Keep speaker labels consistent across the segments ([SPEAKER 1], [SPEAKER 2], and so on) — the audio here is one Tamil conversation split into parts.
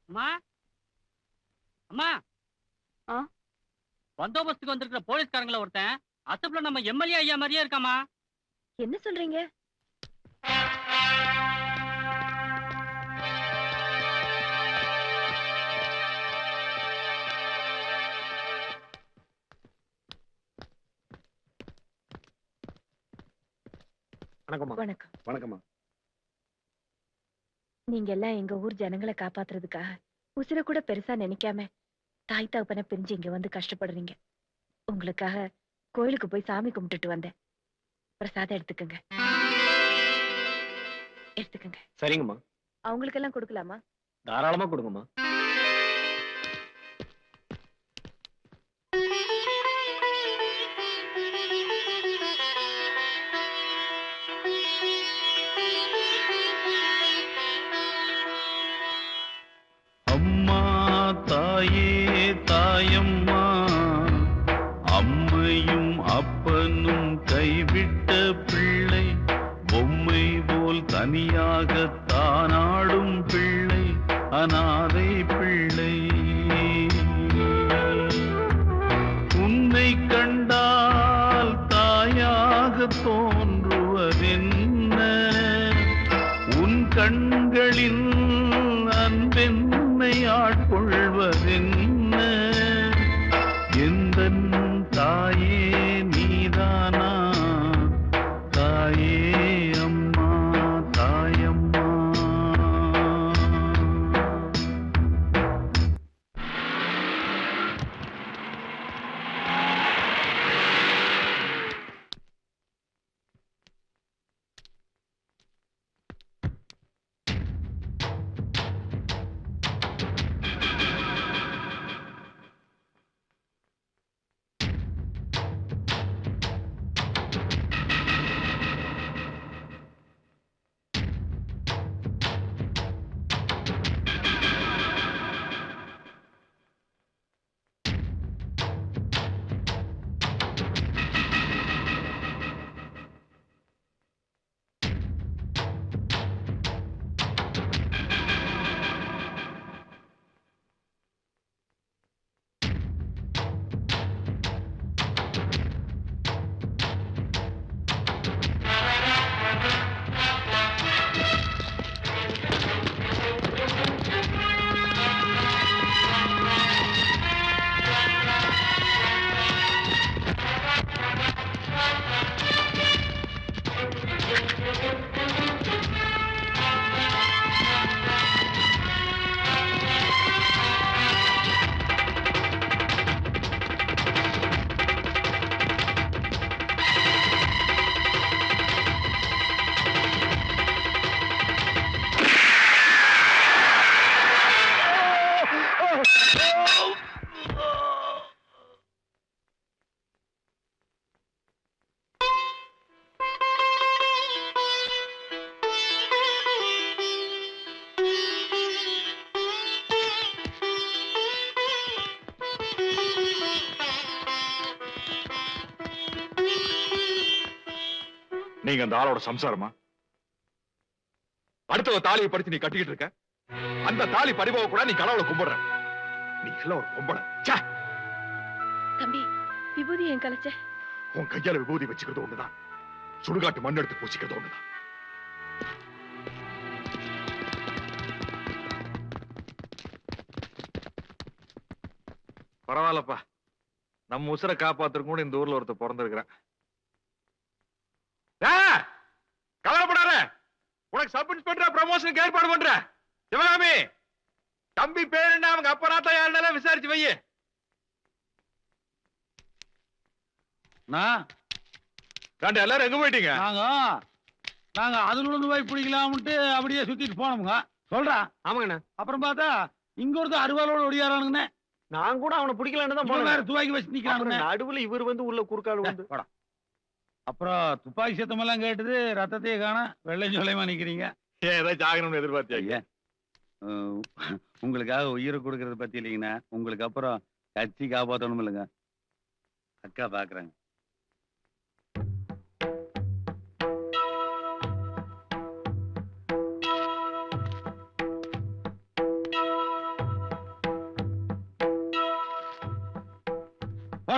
[SPEAKER 1] அம்மா அம்மா பந்தோபஸ்துக்கு வந்திருக்கிற போலீஸ்காரங்கள ஒருத்தன் அசப்ல நம்ம எம்எல்ஏ ஐயா மாதிரியே இருக்காமா.
[SPEAKER 2] என்ன சொல்றீங்க? வணக்கம்.
[SPEAKER 3] வணக்கம்மா.
[SPEAKER 2] நீங்க எல்லாம் எங்க ஊர் ஜனங்களை காப்பாத்துறதுக்காக உசிர கூட பெருசா நினைக்காம தாய் தகப்பனை பிரிஞ்சு இங்க வந்து கஷ்டப்படுறீங்க. உங்களுக்காக கோயிலுக்கு போய் சாமி கும்பிட்டுட்டு வந்தேன். பிரசாதம் எடுத்துக்கங்க. எடுத்துக்கங்க.
[SPEAKER 3] சரிங்கம்மா.
[SPEAKER 2] அவங்களுக்கெல்லாம் கொடுக்கலாமா?
[SPEAKER 3] தாராளமா கொடுங்கம்மா.
[SPEAKER 4] அம்மா தாயே தாயம்மா, அம்மையும் அப்பனும் கைவிட்ட பிள்ளை, பொம்மை போல் தனியாக தானாடும் பிள்ளை, அனாதை பிள்ளை. உன்னை கண்டால் தாயாக தோன்றுவதென்ன, உன் கண்களின் அன்பென்னை ஆட்கொள்வதென்ன, எந்தன் தாயே நீதானா, தாயே அம்மா தாயம்மா.
[SPEAKER 5] நீங்க அந்த ஆளோட சம்சாரமா? அடுத்த தாலியை படிச்சு நீ கட்டிக்கிட்டு இருக்க. அந்த தாலி பறிபோக கூட நீ கடவுளை கும்பிடுற. நீ எல்லாம் ஒரு பொம்பளை.
[SPEAKER 2] தம்பி, விபூதி என் கலைச்ச.
[SPEAKER 5] உன் கையால விபூதி வச்சுக்கிறது ஒண்ணுதான், சுடுகாட்டு மண் எடுத்து பூசிக்கிறது ஒண்ணுதான்.
[SPEAKER 6] பரவாயில்லப்பா, நம்ம உசுரை காப்பாத்துறதுக்கு கூட இந்த ஊர்ல ஒருத்தர் பிறந்திருக்கிறேன்.
[SPEAKER 5] கவலைப்படாத, உனக்கு சப் இன்ஸ்பெக்டர் ப்ரமோஷனுக்கு ஏற்பாடு பண்ற. சிவகாமி, தம்பி பேர் என்ன, அவங்க அப்பா நாத்தா யாருனாலும் விசாரிச்சு வை. எல்லாரும் எங்க போயிட்டீங்க?
[SPEAKER 7] நாங்க அதுல இருந்து போய் பிடிக்கலாம்ட்டு அப்படியே சுத்திட்டு போனோமுங்க. சொல்றா.
[SPEAKER 3] ஆமாங்கண்ணா.
[SPEAKER 7] அப்புறம் பார்த்தா இங்க ஒருத்தர் அருவாளோட ஒடியாரானுங்கண்ணே.
[SPEAKER 3] நான் கூட அவனை பிடிக்கலான்னு தான் போனேன்.
[SPEAKER 7] துப்பாக்கி வச்சு நிக்கிறாங்க.
[SPEAKER 3] நடுவுல இவர் வந்து உள்ள குறுக்காடு வந்து.
[SPEAKER 7] அப்புறம் துப்பாக்கி சத்தமெல்லாம் கேட்டது, ரத்தத்தையே காண வெள்ளை ஜோலையமா நிக்கிறீங்க.
[SPEAKER 5] ஏதாவது ஆகணும்னு எதிர்பார்த்தியா?
[SPEAKER 7] உங்களுக்காக உயிரை கொடுக்கறத பத்தி இல்லைங்கண்ணா, உங்களுக்கு அப்புறம் கட்சி காப்பாற்றணும் இல்லைங்க. அக்கா பாக்குறாங்க.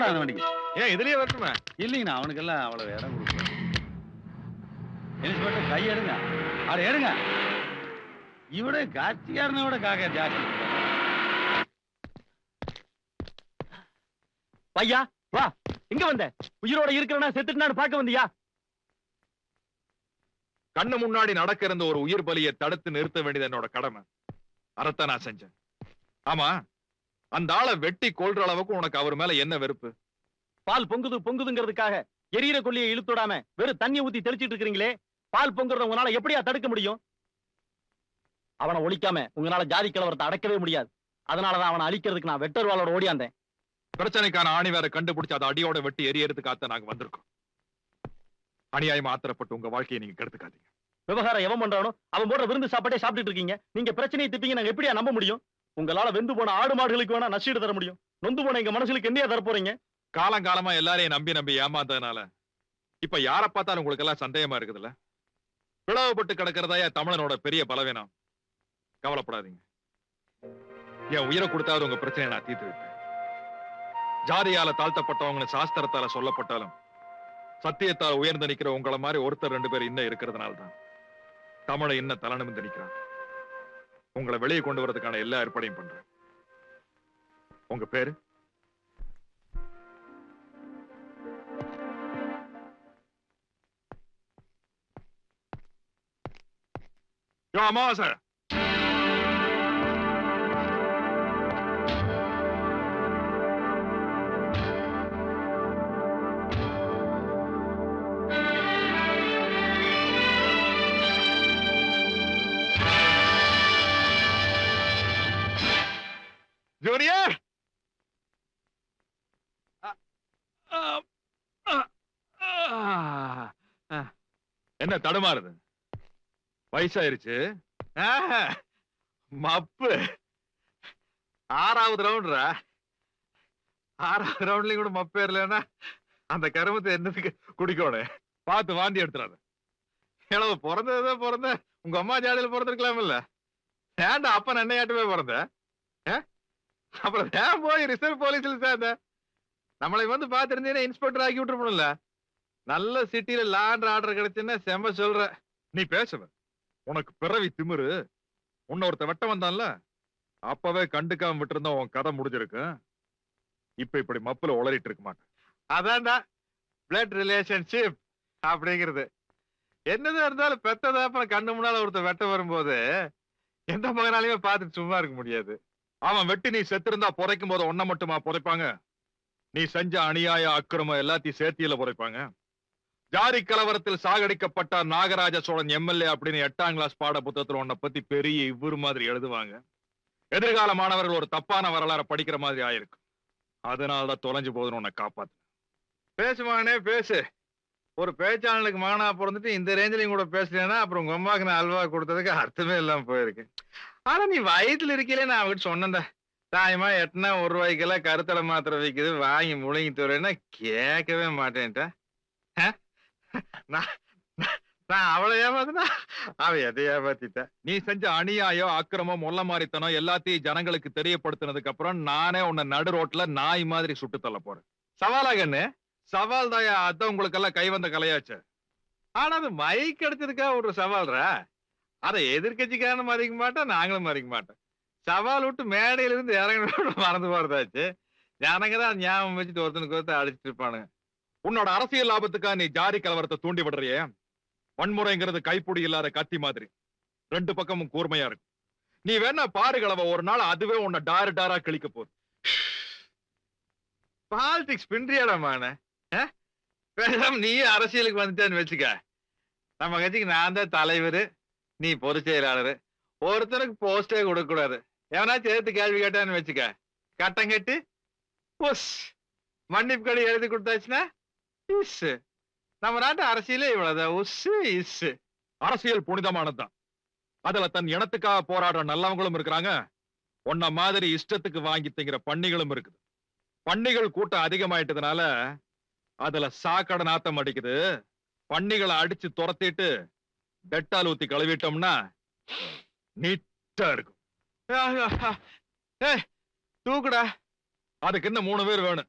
[SPEAKER 7] போடா அந்த வண்டிக்கு.
[SPEAKER 5] ஏன் இதுலயே வரட்டுமே?
[SPEAKER 7] இல்லைங்கண்ணா, அவனுக்கெல்லாம் அவ்வளவு இடம் கொடுக்கல. இன்ஸ்பெக்டர் கை எடுங்க, அட எடுங்க. இவட காட்சிக்காரனை விட காக்க ஜாஸ்தி.
[SPEAKER 3] பையா வா, எங்க வந்த? உயிரோட இருக்கிறனா செத்துட்டான்னு பார்க்க வந்தியா?
[SPEAKER 5] கண்ணு முன்னாடி நடக்க இருந்த ஒரு உயிர் பலியை தடுத்து நிறுத்த வேண்டியது என்னோட கடமை. அதைத்தான் நான் செஞ்சேன். ஆமா, அந்த ஆளை வெட்டி கொல்ற அளவுக்கு உனக்கு அவர் மேல என்ன வெறுப்பு?
[SPEAKER 3] பால் பொங்குதுங்கிறதுக்காக எரியற கொல்லியை இழுத்துடாம வெறும் தண்ணி ஊத்தி தெளிச்சிட்டு இருக்கீங்களே, பால் பொங்குறத உங்களால எப்படியா தடுக்க முடியும்? அவனை ஒழிக்காம உங்களால ஜாதி கலவரத்தை அடக்கவே முடியாது. அதனாலதான் அவனை அழிக்கிறதுக்கு நான் வெட்டர்வாளோட ஓடியாந்தேன்.
[SPEAKER 5] பிரச்சனைக்கான ஆணி வேற கண்டுபிடிச்சு அதை அடியோட வெட்டி எரியறதுக்காக நாங்க வந்திருக்கோம். அநியாயமா ஆத்திரப்பட்டு உங்க வாழ்க்கையை நீங்க கெடுத்துக்காதீங்க.
[SPEAKER 3] விவகாரம் எவன் பண்றானோ அவன் போடுற விருந்து சாப்பாட்டே சாப்பிட்டுட்டு இருக்கீங்க. நீங்க பிரச்சனையை திப்பீங்க, நாங்க எப்படியா நம்ப முடியும்? உங்களால வெந்து போன ஆடு மாடுகளுக்கு வேணா நஷ்டீடு தர முடியும். நொந்து போன எங்க மனசுக்கு என்னையா தர போறீங்க?
[SPEAKER 5] காலங்காலமா எல்லாரையும் நம்பி ஏமாந்ததுனால இப்ப யார பார்த்தாலும் உங்களுக்கு எல்லாம் சந்தேகமா இருக்குதுல்ல? பிளவுபட்டு கிடக்கிறதா தமிழனோட பெரிய பலவீனம். கவலைப்படாதீங்க, என் உயிரை கொடுத்தாவது உங்க பிரச்சனையை நான் தீர்த்து வைப்பேன். ஜாதியால தாழ்த்தப்பட்டவங்க சாஸ்திரத்தால சொல்லப்பட்டாலும் சத்தியத்தால் உயர்ந்து நிக்கிற உங்களை மாதிரி ஒருத்தர் 2 பேர் இன்னும் இருக்கிறதுனால்தான் தமிழை இன்னும் தலை நிமிர்ந்து நிக்கிறான். உங்களை வெளியே கொண்டு வரதுக்கான எல்லா ஏற்பாடையும் பண்றேன். உங்க பேரு? யோ அமாவாசை, ஜூனியர், என்ன தடுமாறுது? வயசாயிருச்சு. மப்பு 6வது ரவுண்ட்ரா. 6வது ரவுண்ட்லயும் கூட மப்பு ஏறலன்னா அந்த கருமத்தை என்னதுக்கு குடிக்கணும்? பார்த்து வாந்தி எடுத்துறாரு. ஏழவு பிறந்த உங்க அம்மா ஜாதியில பிறந்திருக்கலாம் இல்ல? ஏன்டா அப்ப நன்னையாட்டுமே பிறந்த? அப்புறம் ஏன் போய் ரிசர்வ் போலீஸ்ல சேர்ந்த? நம்மளை வந்து பாத்துருந்தீங்கன்னா இன்ஸ்பெக்டர் ஆக்கி விட்டுருப்போம்ல. நல்ல சிட்டியில லா அண்ட் ஆர்டர் கிடைச்சுன்னா செம்ம சொல்ற. நீ பேசுவ, உனக்கு பிறவி திமிரு. ஒருத்த வெட்ட வந்தான்ல, அப்பவே கண்டுக்காம விட்டு இருந்தா உன் கதை முடிஞ்சிருக்கு. இப்ப இப்படி மப்புல உளறிட்டு இருக்க மாட்டேன். அதான்டா பிளட் ரிலேஷன்ஷிப் அப்படிங்கிறது. என்னதான் இருந்தாலும் பெத்ததா அப்புறம் கண்ணு முன்னால ஒருத்த வெட்ட வரும்போது எந்த மகனாலையுமே பார்த்துட்டு சும்மா இருக்க முடியாது. அவன் வெட்டி நீ செத்திருந்தா புதைக்கும் போது ஒன்ன மட்டுமா புதைப்பாங்க? நீ செஞ்ச அநியாய அக்கிரமம் எல்லாத்தையும் சேர்த்தியில புதைப்பாங்க. ஜாதி கலவரத்தில் சாகடிக்கப்பட்ட நாகராஜ சோழன் எம்எல்ஏ அப்படின்னு 8ஆம் கிளாஸ் பாட புத்தகத்துல உன்னை பத்தி பெரிய இவ்வுரு மாதிரி எழுதுவாங்க. எதிர்கால மாணவர்கள் ஒரு தப்பான வரலாறை படிக்கிற மாதிரி ஆயிருக்கு. அதனாலதான் தொலைஞ்சு போதுன்னு உன்னை காப்பாத்து. பேசுவானே பேசு. ஒரு பேச்சாளனுக்கு மகனா பிறந்துட்டு இந்த ரேஞ்சிலையும் கூட பேசலன்னா அப்புறம் உங்க அம்மாவுக்கு நான் அல்வா கொடுத்ததுக்கு அர்த்தமே இல்லாம போயிருக்கு. ஆனா நீ வயிற்றுல இருக்கீங்களே, நான் அவகிட்ட சொன்னேன்டா, தாயமா 8 1 ரூபாய்க்கெல்லாம் கருத்தடை மாத்திரை வைக்குது, வாங்கி முழுங்கி தரேன்னா கேட்கவே மாட்டேன்ட்டா. நான் அவளை ஏமாத்தினா அவ எதை ஏமாத்திட்ட. நீ செஞ்ச அநியாயம் அக்கிரமம் மொல்ல மாறித்தனம் எல்லாத்தையும் ஜனங்களுக்கு தெரியப்படுத்தினதுக்கு அப்புறம் நானே உன்னை நடு ரோட்ல நாய் மாதிரி சுட்டு தள்ள போறேன். சவாலா கண்ணு? சவால் தாயா, அதான் உங்களுக்கு எல்லாம் கை வந்த கலையாச்சு. ஆனா அது மைக் எடுத்ததுக்கா ஒரு சவால்ரா. அதை எதிர்கட்சிக்காரனும் மதிக்க மாட்டேன், நாங்களும் மதிக்க மாட்டேன். சவால் விட்டு மேடையில இருந்து இறங்கின மறந்து போறதாச்சு. ஜனங்கதான் ஞாபகம் வச்சுட்டு ஒருத்தனுக்கு ஒருத்தர் அடிச்சுட்டு இருப்பானுங்க. உன்னோட அரசியல் லாபத்துக்கா நீ ஜாதி கலவரத்தை தூண்டி விடுறியே. வன்முறைங்கிறது கைப்பிடி இல்லாத கத்தி மாதிரி 2 பக்கமும் கூர்மையா இருக்கு. நீ வேணா பாரு கலவ, ஒரு நாள் அதுவே உன்னை டாரா கிழிக்க போகுது. பாலிடிக்ஸ் பின்றியாடமான நீ அரசியலுக்கு வந்துட்டேன்னு வச்சுக்க. நம்ம கட்சிக்கு நான் தான் தலைவர், நீ பொதுச் செயலாளர். ஒருத்தனுக்கு போஸ்டே கொடுக்க கூடாது. எவனாச்சும் எடுத்து கேள்வி கேட்டான்னு வச்சுக்க, கட்டம் கட்டி மன்னிப்பு கடி எழுதி கொடுத்தாச்சுன்னா நம்ம நாட்டு அரசியலே இவ்வளவுதான். அரசியல் புனிதமானதுதான். அதுல தன் இனத்துக்காக போராடுற நல்லவங்களும் இருக்கிறாங்க, உன்ன மாதிரி இஷ்டத்துக்கு வாங்கி திங்கிற பன்னிகளும் இருக்குது. பன்னிகள் கூட்டம் அதிகமாயிட்டதுனால அதுல சாக்கடை நாத்தம் அடிக்குது. பன்னிகளை அடிச்சு துரத்திட்டு டெட்டால் ஊத்தி கழுவிட்டோம்னா நீட்டா இருக்கும். தூக்குடா. அதுக்கு இன்னும் 3 பேர் வேணும்.